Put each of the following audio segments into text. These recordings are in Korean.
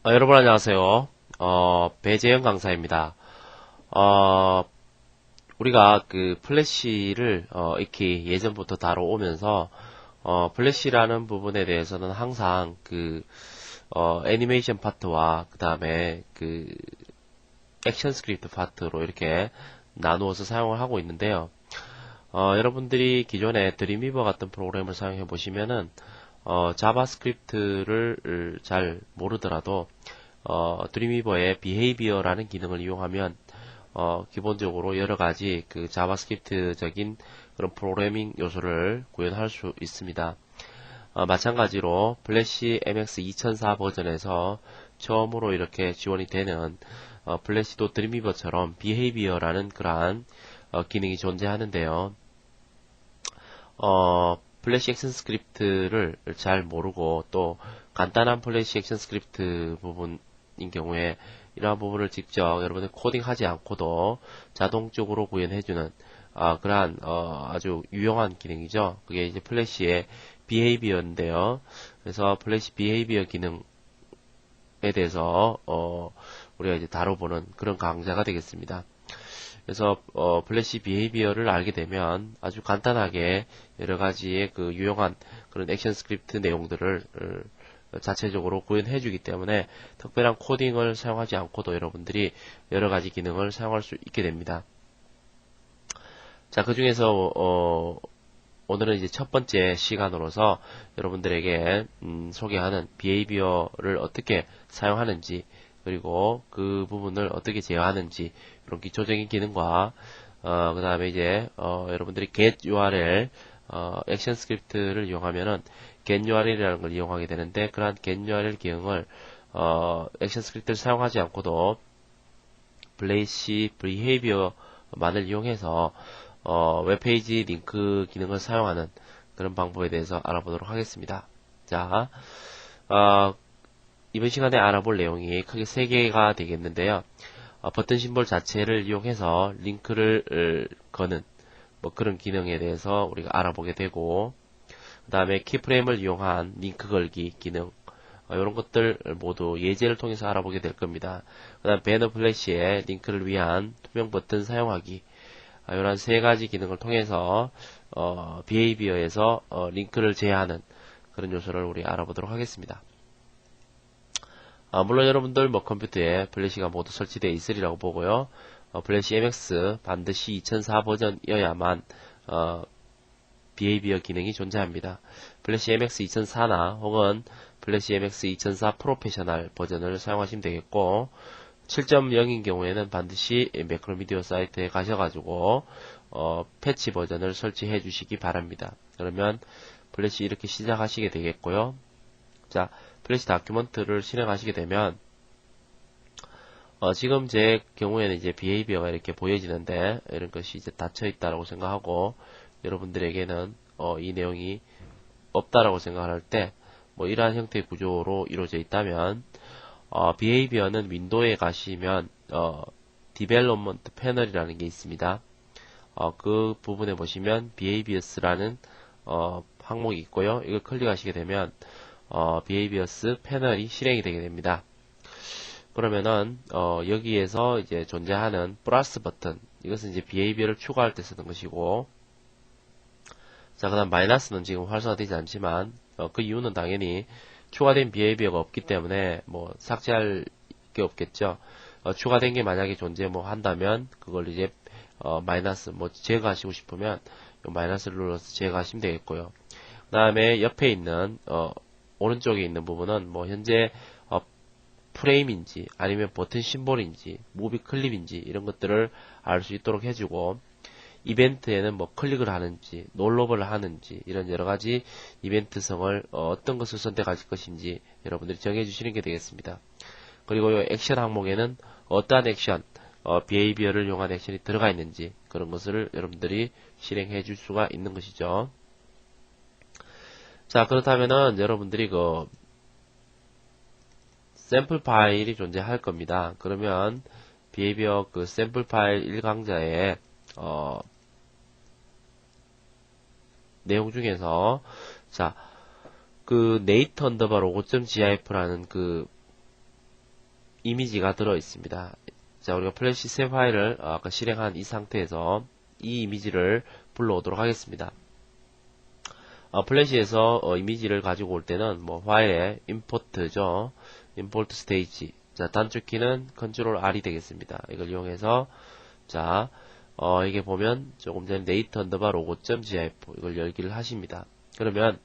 여러분 안녕하세요. 배재영 강사입니다. 어, 우리가 그 플래시를 익히 예전부터 다뤄오면서 플래시라는 부분에 대해서는 항상 그 애니메이션 파트와 그 다음에 그 액션 스크립트 파트로 이렇게 나누어서 사용을 하고 있는데요. 여러분들이 기존에 드림위버 같은 프로그램을 사용해 보시면은 자바스크립트를 잘 모르더라도 드림위버의 비헤이비어라는 기능을 이용하면 기본적으로 여러 가지 그 자바스크립트적인 그런 프로그래밍 요소를 구현할 수 있습니다. 마찬가지로 플래시 MX 2004 버전에서 처음으로 이렇게 지원이 되는 플래시도 드림위버처럼 비헤이비어라는 그러한 기능이 존재하는데요. 플래시 액션 스크립트를 잘 모르고 또 간단한 플래시 액션 스크립트 부분인 경우에 이러한 부분을 직접 여러분들 코딩하지 않고도 자동적으로 구현해주는 그러한 아주 유용한 기능이죠. 그게 이제 플래시의 비헤이비어인데요. 그래서 플래시 비헤이비어 기능에 대해서 우리가 이제 다뤄보는 그런 강좌가 되겠습니다. 그래서 플래시 비헤이비어를 알게 되면 아주 간단하게 여러 가지의 그 유용한 그런 액션 스크립트 내용들을 자체적으로 구현해 주기 때문에 특별한 코딩을 사용하지 않고도 여러분들이 여러 가지 기능을 사용할 수 있게 됩니다. 자, 그 중에서 오늘은 이제 첫 번째 시간으로서 여러분들에게 소개하는 비헤이비어를 어떻게 사용하는지 그리고 그 부분을 어떻게 제어하는지 이런 기초적인 기능과 그 다음에 이제 여러분들이 get URL 액션 스크립트를 이용하면은 get URL이라는 걸 이용하게 되는데 그러한 get URL 기능을 액션 스크립트를 사용하지 않고도 플래시 비헤이비어만을 이용해서 웹페이지 링크 기능을 사용하는 그런 방법에 대해서 알아보도록 하겠습니다. 자, 이번 시간에 알아볼 내용이 크게 세 개가 되겠는데요. 버튼 심볼 자체를 이용해서 링크를 거는 뭐 그런 기능에 대해서 우리가 알아보게 되고 그 다음에 키프레임을 이용한 링크 걸기 기능 이런 것들 모두 예제를 통해서 알아보게 될 겁니다. 그 다음 배너 플래시에 링크를 위한 투명 버튼 사용하기 이런 세 가지 기능을 통해서 비헤이비어에서 링크를 제어하는 그런 요소를 우리 알아보도록 하겠습니다. 물론 여러분들 뭐 컴퓨터에 플래시가 모두 설치되어 있으리라고 보고요. 플래시 MX 반드시 2004 버전이어야만 비헤이비어 기능이 존재합니다. 플래시 MX 2004나 혹은 플래시 MX 2004 프로페셔널 버전을 사용하시면 되겠고 7.0인 경우에는 반드시 매크로미디어 사이트에 가셔가지고 패치 버전을 설치해 주시기 바랍니다. 그러면 플래시 이렇게 시작하시게 되겠고요. 자, 플래시 다큐먼트를 실행하시게 되면 지금 제 경우에는 이제 비헤이비어가 이렇게 보여지는데 이런 것이 이제 닫혀 있다라고 생각하고 여러분들에게는 이 내용이 없다라고 생각할 때 뭐 이러한 형태의 구조로 이루어져 있다면 비헤이비어는 윈도우에 가시면 디벨롭먼트 패널이라는 게 있습니다. 그 부분에 보시면 behaviors라는 항목이 있고요. 이걸 클릭하시게 되면 behaviors 패널이 실행이 되게 됩니다. 그러면은 여기에서 이제 존재하는 플러스 버튼 이것은 이제 behavior를 추가할 때 쓰는 것이고 자 그다음 마이너스는 지금 활성화되지 않지만 그 이유는 당연히 추가된 behavior가 없기 때문에 뭐 삭제할 게 없겠죠. 추가된 게 만약에 존재 뭐 한다면 그걸 이제 마이너스 뭐 제거하시고 싶으면 마이너스를 눌러서 제거하시면 되겠고요. 그 다음에 옆에 있는 오른쪽에 있는 부분은 뭐 현재 프레임인지 아니면 버튼 심볼인지 무비 클립인지 이런 것들을 알 수 있도록 해주고 이벤트에는 뭐 클릭을 하는지 롤러버를 하는지 이런 여러가지 이벤트성을 어떤 것을 선택할 것인지 여러분들이 정해주시는 게 되겠습니다. 그리고 이 액션 항목에는 어떠한 액션 비헤이비어를 이용한 액션이 들어가 있는지 그런 것을 여러분들이 실행해 줄 수가 있는 것이죠. 자 그렇다면은 여러분들이 그 샘플 파일이 존재할 겁니다. 그러면 비헤이비어 그 샘플 파일 1강좌에 내용 중에서 자 그 네이트 언더바 로고.gif라는 그 이미지가 들어 있습니다. 자, 우리가 플래시 새 파일을 아까 실행한 이 상태에서 이 이미지를 불러오도록 하겠습니다. 플래시에서 이미지를 가지고 올 때는 뭐 파일에 임포트죠. 임포트 스테이지. 자, 단축 키는 컨트롤 R이 되겠습니다. 이걸 이용해서 자, 이게 보면 조금 전에 네이트 언더바 로고.gif 이걸 열기를 하십니다. 그러면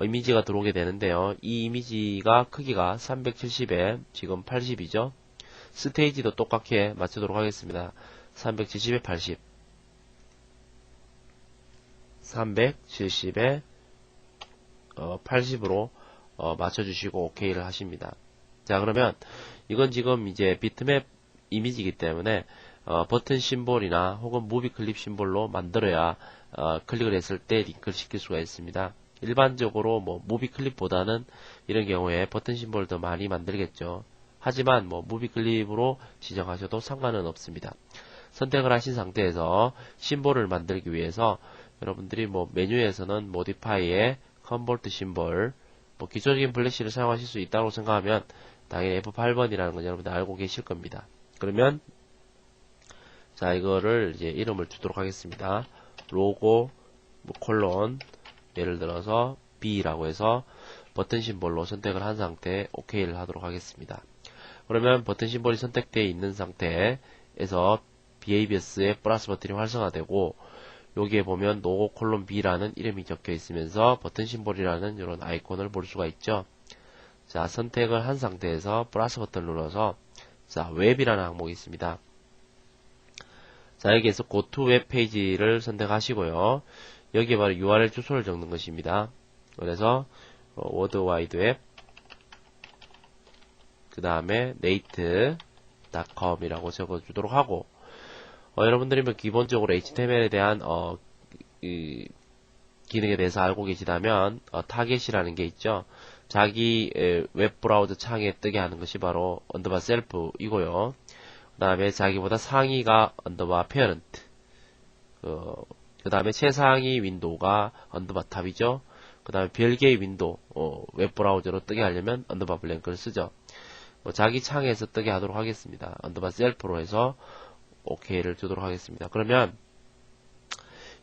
이미지가 들어오게 되는데요. 이 이미지가 크기가 370에 지금 80이죠. 스테이지도 똑같게 맞추도록 하겠습니다. 370에 80 370에 80으로 맞춰주시고 OK를 하십니다. 자, 그러면 이건 지금 이제 비트맵 이미지이기 때문에 버튼 심볼이나 혹은 무비 클립 심볼로 만들어야 클릭을 했을 때 링크를 시킬 수가 있습니다. 일반적으로 뭐 무비 클립보다는 이런 경우에 버튼 심볼을 더 많이 만들겠죠. 하지만 뭐 무비 클립으로 지정하셔도 상관은 없습니다. 선택을 하신 상태에서 심볼을 만들기 위해서 여러분들이 뭐 메뉴에서는 모디파이에 컨버트 심볼, 뭐 기초적인 플래시를 사용하실 수 있다고 생각하면 당연히 F8번이라는 건 여러분들 알고 계실 겁니다. 그러면 자, 이거를 이제 이름을 주도록 하겠습니다. 로고 뭐 콜론 예를 들어서 B라고 해서 버튼 심볼로 선택을 한 상태에 OK를 하도록 하겠습니다. 그러면 버튼 심볼이 선택되어 있는 상태에서 Behaviors의 플러스 버튼이 활성화되고 여기에 보면 로고 콜론 B라는 이름이 적혀 있으면서 버튼 심볼이라는 이런 아이콘을 볼 수가 있죠. 자, 선택을 한 상태에서 플러스 버튼을 눌러서 자, 웹이라는 항목이 있습니다. 자, 여기에서 Go to Web 페이지를 선택하시고요. 여기에 바로 URL 주소를 적는 것입니다. 그래서 월드와이드웹 그 다음에 nate.com 이라고 적어주도록 하고 여러분들이 뭐 기본적으로 HTML에 대한 기능에 대해서 알고 계시다면 타겟이라는 게 있죠. 자기 웹브라우저 창에 뜨게 하는 것이 바로 언더바 셀프이고요. 그 다음에 자기보다 상위가 언더바 페어런트 그 다음에 최상위 윈도우가 언더바 탑이죠. 그 다음에 별개의 윈도우 웹브라우저로 뜨게 하려면 언더바 블랭크를 쓰죠. 자기 창에서 뜨게 하도록 하겠습니다. 언더바 셀프로 해서 OK를 주도록 하겠습니다. 그러면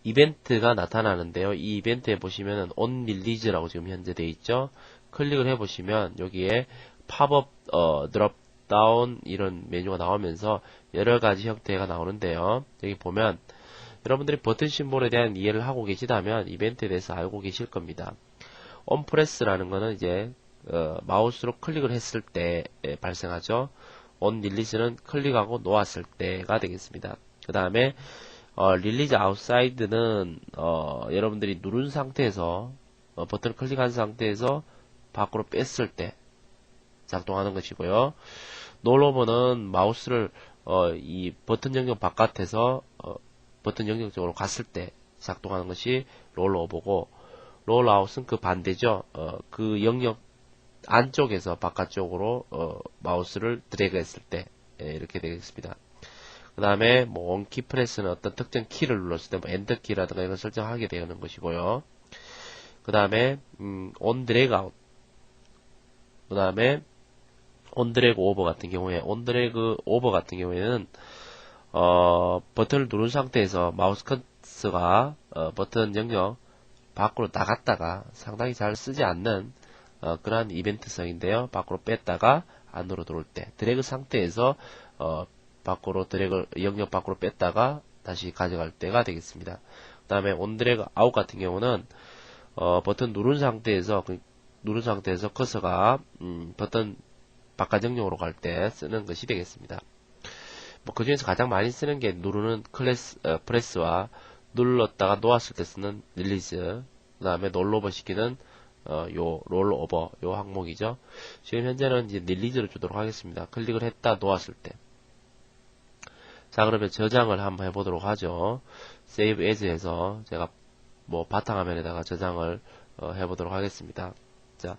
이벤트가 나타나는데요. 이 이벤트에 보시면은 on release라고 지금 현재 되어 있죠. 클릭을 해보시면 여기에 팝업 드롭다운 이런 메뉴가 나오면서 여러가지 형태가 나오는데요. 여기 보면 여러분들이 버튼 심볼에 대한 이해를 하고 계시다면 이벤트에 대해서 알고 계실 겁니다. onPress라는 거는 이제 마우스로 클릭을 했을 때 발생하죠. on release는 클릭하고 놓았을 때가 되겠습니다. 그 다음에 release outside는 여러분들이 누른 상태에서 버튼을 클릭한 상태에서 밖으로 뺐을 때 작동하는 것이고요. rollover는 마우스를 이 버튼 영역 바깥에서 버튼 영역 쪽으로 갔을 때 작동하는 것이 rollover고 rollout은 그 반대죠. 그 영역 안쪽에서 바깥쪽으로 마우스를 드래그 했을 때 이렇게 되겠습니다. 그 다음에 뭐 원키 프레스는 어떤 특정 키를 눌렀을 때 뭐 엔터 키라든가 이런 설정하게 되는 것이고요. 그 다음에 on drag out 그 다음에 on drag over 같은 경우에 on drag over 같은 경우에는 버튼을 누른 상태에서 마우스 커서가 버튼 영역 밖으로 나갔다가 상당히 잘 쓰지 않는 그러한 이벤트성인데요. 밖으로 뺐다가 안으로 들어올 때 드래그 상태에서 밖으로 드래그 영역 밖으로 뺐다가 다시 가져갈 때가 되겠습니다. 그 다음에 on drag out 같은 경우는 버튼 누른 상태에서 커서가 버튼 바깥 영역으로 갈 때 쓰는 것이 되겠습니다. 뭐 그 중에서 가장 많이 쓰는 게 누르는 프레스와 눌렀다가 놓았을 때 쓰는 릴리즈, 그 다음에 롤오버 시키는 요 롤오버 요 항목이죠. 지금 현재는 이제 릴리즈를 주도록 하겠습니다. 클릭을 했다 놓았을 때. 자, 그러면 저장을 한번 해보도록 하죠. Save as 해서 제가 뭐 바탕화면에다가 저장을 해보도록 하겠습니다. 자,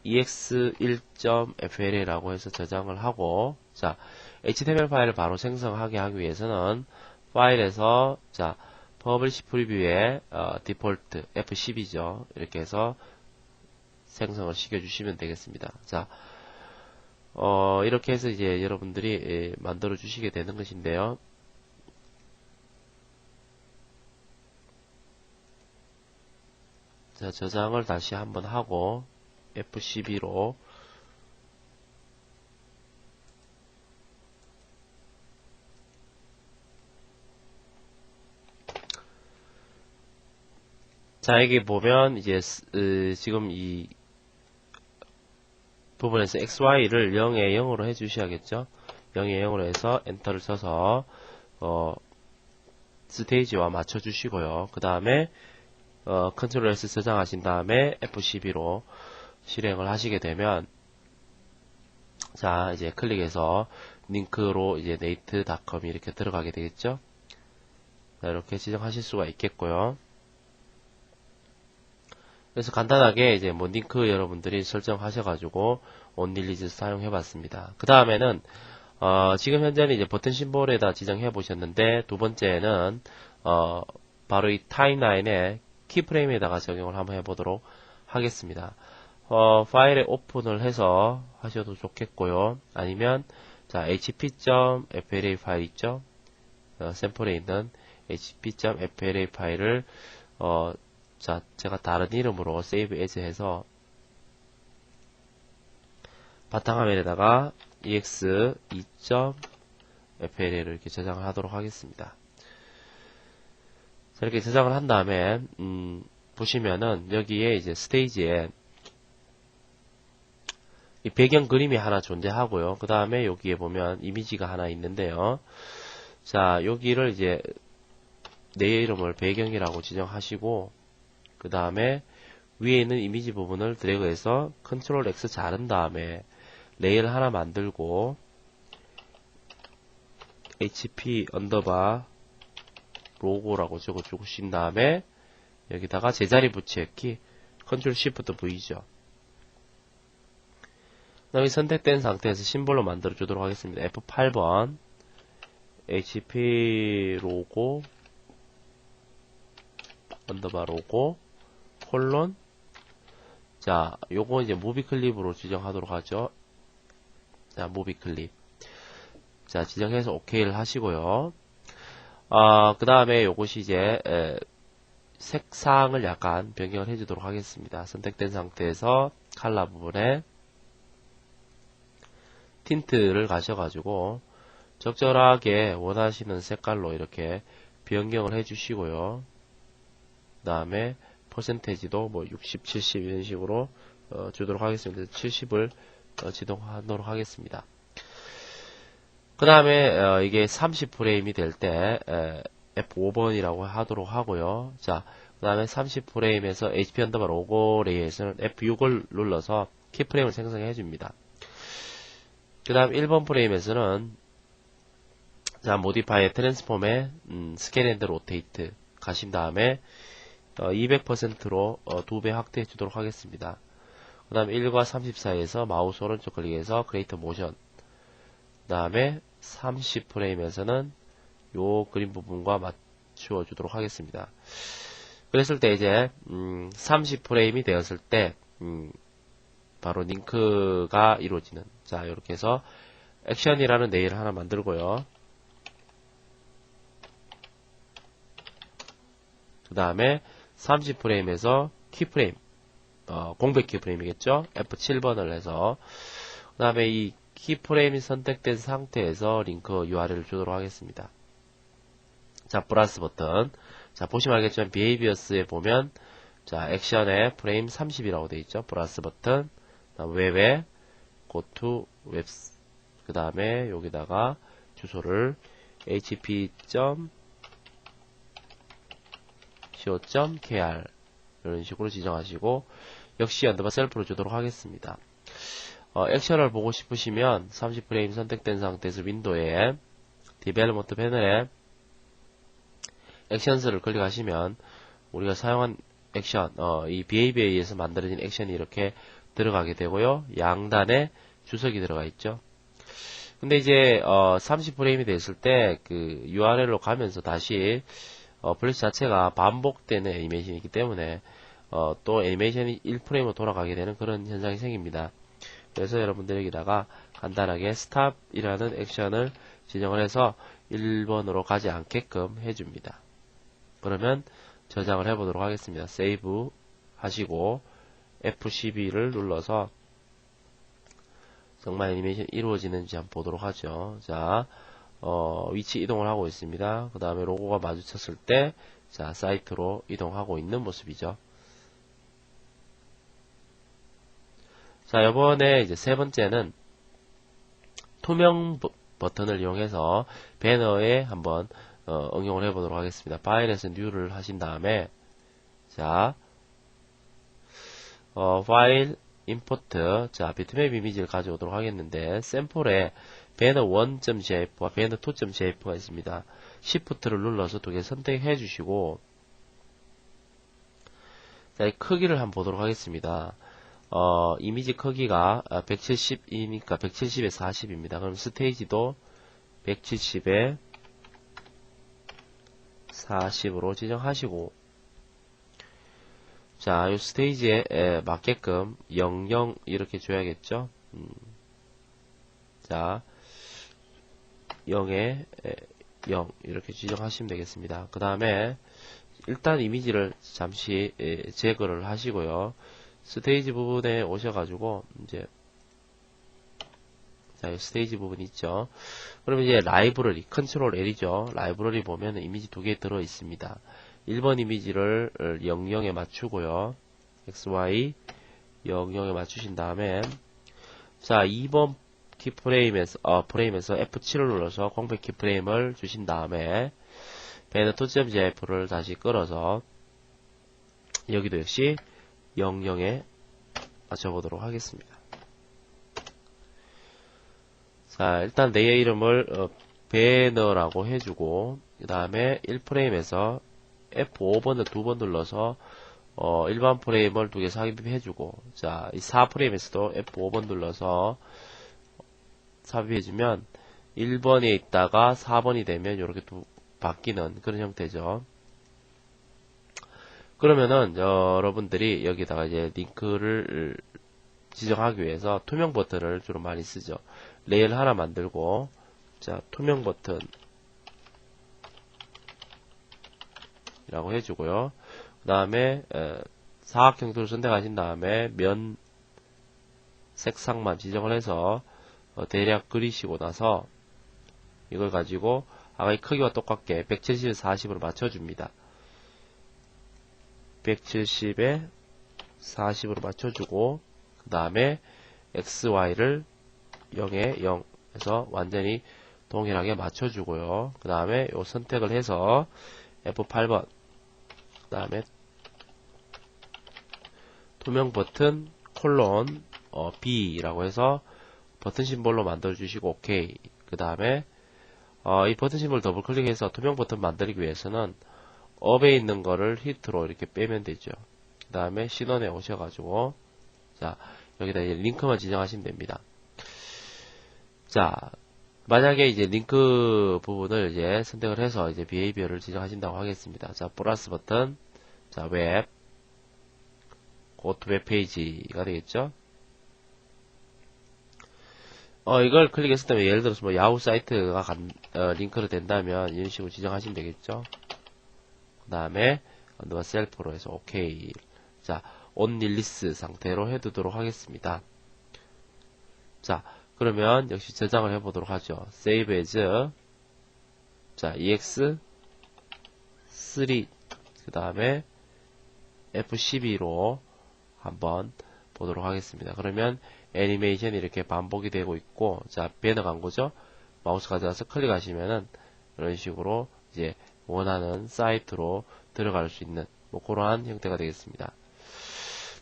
ex1.fla라고 해서 저장을 하고, 자, HTML 파일을 바로 생성하게 하기 위해서는 파일에서 자, publish preview에 디폴트 F10이죠. 이렇게 해서 생성을 시켜주시면 되겠습니다. 자, 이렇게 해서 이제 여러분들이 만들어 주시게 되는 것인데요. 자, 저장을 다시 한번 하고 F12로 자, 여기 보면 이제 지금 이 부분에서 XY를 0에 0으로 해주셔야겠죠. 0에 0으로 해서 엔터를 쳐서 스테이지와 맞춰주시고요. 그 다음에 컨트롤 S 저장하신 다음에 F12로 실행을 하시게 되면 자, 이제 클릭해서 링크로 이제 nate.com이 이렇게 들어가게 되겠죠. 자, 이렇게 지정하실 수가 있겠고요. 그래서 간단하게 이제 뭐 링크 여러분들이 설정하셔가지고 온릴리즈 사용해 봤습니다. 그 다음에는 지금 현재는 이제 버튼 심볼에다 지정해 보셨는데 두 번째는 바로 이 타임라인에 키프레임에다가 적용을 한번 해보도록 하겠습니다. 파일에 오픈을 해서 하셔도 좋겠고요. 아니면 자 hp.fla 파일 있죠? 샘플에 있는 hp.fla 파일을 자 제가 다른 이름으로 save as 해서 바탕화면에다가 ex2.fla를 이렇게 저장을 하도록 하겠습니다. 자, 이렇게 저장을 한 다음에 보시면은 여기에 이제 스테이지에 이 배경 그림이 하나 존재하고요. 그 다음에 여기에 보면 이미지가 하나 있는데요. 자, 여기를 이제 내 이름을 배경이라고 지정하시고 그 다음에 위에 있는 이미지 부분을 드래그해서 컨트롤 X 자른 다음에 레이를 하나 만들고 HP 언더바 로고라고 적어주신 다음에 여기다가 제자리 붙이기 컨트롤 Shift V죠. 그 다음에 선택된 상태에서 심볼로 만들어 주도록 하겠습니다. F8번 HP 로고 언더바 로고 콜론 자 요거 이제 무비 클립으로 지정하도록 하죠. 자 무비 클립 자 지정해서 OK를 하시고요. 그 다음에 요것이 이제 색상을 약간 변경을 해주도록 하겠습니다. 선택된 상태에서 컬러 부분에 틴트를 가셔가지고 적절하게 원하시는 색깔로 이렇게 변경을 해주시고요. 그 다음에 퍼센테이지도 뭐 60, 70 이런 식으로 주도록 하겠습니다. 70을 지정하도록 하겠습니다. 그 다음에 이게 30프레임이 될 때 F5번이라고 하도록 하고요. 자, 그 다음에 30프레임에서 HP 언더바 로고 레이에서는 F6을 눌러서 키프레임을 생성해 줍니다. 그 다음 1번 프레임에서는 자 모디파이 트랜스폼에 스캔 앤드 로테이트 가신 다음에 200%로 2배 확대해 주도록 하겠습니다. 그 다음에 1과 30 사이에서 마우스 오른쪽 클릭해서 크리에이터 모션 그 다음에 30프레임에서는 요 그림 부분과 맞추어 주도록 하겠습니다. 그랬을 때 이제 30프레임이 되었을 때 바로 링크가 이루어지는 자 이렇게 해서 액션이라는 네일 하나 만들고요. 그 다음에 30프레임에서 키프레임 공백 키프레임이겠죠. F7번을 해서 그 다음에 이 키프레임이 선택된 상태에서 링크 URL을 주도록 하겠습니다. 자 플러스 버튼 자 보시면 알겠지만 비헤이비어스에 보면 자 액션에 프레임 30이라고 되어 있죠. 플러스 버튼 웹에 go to webs 그 다음에 여기다가 주소를 hp.co.kr 이런 식으로 지정하시고 역시 언더바 셀프로 주도록 하겠습니다. 액션을 보고 싶으시면 30프레임 선택된 상태에서 윈도우에 디벨로먼트 패널에 액션스를 클릭하시면 우리가 사용한 액션 이 BABA에서 만들어진 액션이 이렇게 들어가게 되고요. 양단에 주석이 들어가 있죠. 근데 이제 30프레임이 됐을 때 그 URL로 가면서 다시 플래시 자체가 반복되는 애니메이션이기 때문에 또 애니메이션이 1프레임으로 돌아가게 되는 그런 현상이 생깁니다. 그래서 여러분들 여기다가 간단하게 stop이라는 액션을 지정을 해서 1번으로 가지 않게끔 해줍니다. 그러면 저장을 해보도록 하겠습니다. 세이브 하시고 F12를 눌러서 정말 애니메이션이 이루어지는지 한번 보도록 하죠. 자, 위치 이동을 하고 있습니다. 그 다음에 로고가 마주쳤을 때, 자, 사이트로 이동하고 있는 모습이죠. 자, 이번에 이제 세 번째는 투명 버튼을 이용해서 배너에 한번 응용을 해보도록 하겠습니다. 파일에서 뉴를 하신 다음에, 자, 파일, 임포트, 자, 비트맵 이미지를 가져오도록 하겠는데, 샘플에 banner1.jp와 banner2.jp가 있습니다. Shift를 눌러서 두 개 선택해 주시고, 자, 이 크기를 한번 보도록 하겠습니다. 이미지 크기가 170이니까 170에 40입니다. 그럼 스테이지도 170에 40으로 지정하시고, 자, 이 스테이지에 맞게끔 00 이렇게 줘야겠죠. 자, 0에 0 이렇게 지정하시면 되겠습니다. 그 다음에 일단 이미지를 잠시 제거를 하시고요. 스테이지 부분에 오셔가지고 이제 자, 이 스테이지 부분 있죠. 그러면 이제 라이브러리 컨트롤 L이죠. 라이브러리 보면 이미지 두 개 들어 있습니다. 1번 이미지를 00에 맞추고요. XY 00에 맞추신 다음에 자, 2번 키프레임에서 프레임에서 F7을 눌러서 공백 키프레임을 주신 다음에 banner2.jf를 다시 끌어서 여기도 역시 00에 맞춰보도록 하겠습니다. 자, 일단 내 이름을 배너라고 해주고 그 다음에 1프레임에서 F5번을 두 번 눌러서 일반 프레임을 두 개 삽입해주고 자, 이 4프레임에서도 F5번 눌러서 삽입해주면 1번에 있다가 4번이 되면 이렇게 바뀌는 그런 형태죠. 그러면은 여러분들이 여기다가 이제 링크를 지정하기 위해서 투명 버튼을 주로 많이 쓰죠. 레일 하나 만들고 자, 투명 버튼 이라고 해주고요. 그 다음에 사각형도를 선택하신 다음에 면 색상만 지정을 해서 대략 그리시고 나서 이걸 가지고 아까 이 크기와 똑같게 170에 40으로 맞춰줍니다. 170에 40으로 맞춰주고 그 다음에 XY를 0에 0 해서 완전히 동일하게 맞춰주고요. 그 다음에 요 선택을 해서 F8번 그 다음에 투명 버튼 콜론 B라고 해서 버튼 심볼로 만들어 주시고 OK. 그 다음에 이 버튼 심볼 더블 클릭해서 투명 버튼 만들기 위해서는 업에 있는 거를 히트로 이렇게 빼면 되죠. 그 다음에 신원에 오셔가지고 자, 여기다 이제 링크만 지정하시면 됩니다. 자, 만약에 이제 링크 부분을 이제 선택을 해서 이제 비헤이비어를 지정하신다고 하겠습니다. 자, 플러스 버튼, 자, 웹, 고투 웹페이지가 되겠죠. 이걸 클릭했을 때 예를 들어서 뭐 야후 사이트가 링크로 된다면 이런 식으로 지정하시면 되겠죠. 그 다음에 누가 셀프로 해서 OK. 자, 온 릴리스 상태로 해두도록 하겠습니다. 자, 그러면 역시 저장을 해보도록 하죠. Save as 자, EX3 그 다음에 F12로 한번 보도록 하겠습니다. 그러면 애니메이션이 이렇게 반복이 되고 있고 자, 배너 광고죠. 마우스 가져와서 클릭하시면은 이런 식으로 이제 원하는 사이트로 들어갈 수 있는 뭐 그러한 형태가 되겠습니다.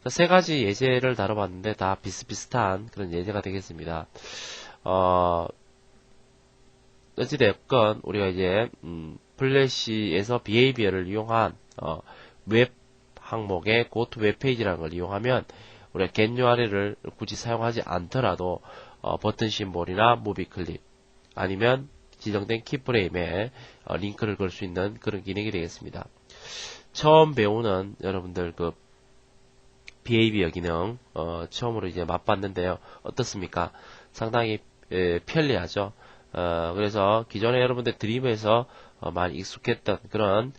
자, 세 가지 예제를 다뤄봤는데 다 비슷비슷한 그런 예제가 되겠습니다. 어찌됐건 우리가 이제 플래시에서 비헤이비어를 이용한 웹 항목의 고투 웹페이지라는 걸 이용하면 우리가 get URL을 굳이 사용하지 않더라도 버튼 심볼이나 무비 클립 아니면 지정된 키프레임에 링크를 걸 수 있는 그런 기능이 되겠습니다. 처음 배우는 여러분들 그 비헤이비어 기능 처음으로 이제 맛봤는데요. 어떻습니까? 상당히 편리하죠. 그래서 기존에 여러분들 드림에서 많이 익숙했던 그런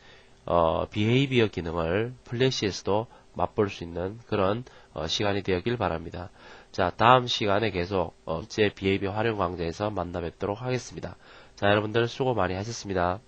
비헤이비어 기능을 플래시에서도 맛볼 수 있는 그런 시간이 되었길 바랍니다. 자, 다음 시간에 계속 제 비헤이비어 활용 강좌에서 만나 뵙도록 하겠습니다. 자, 여러분들 수고 많이 하셨습니다.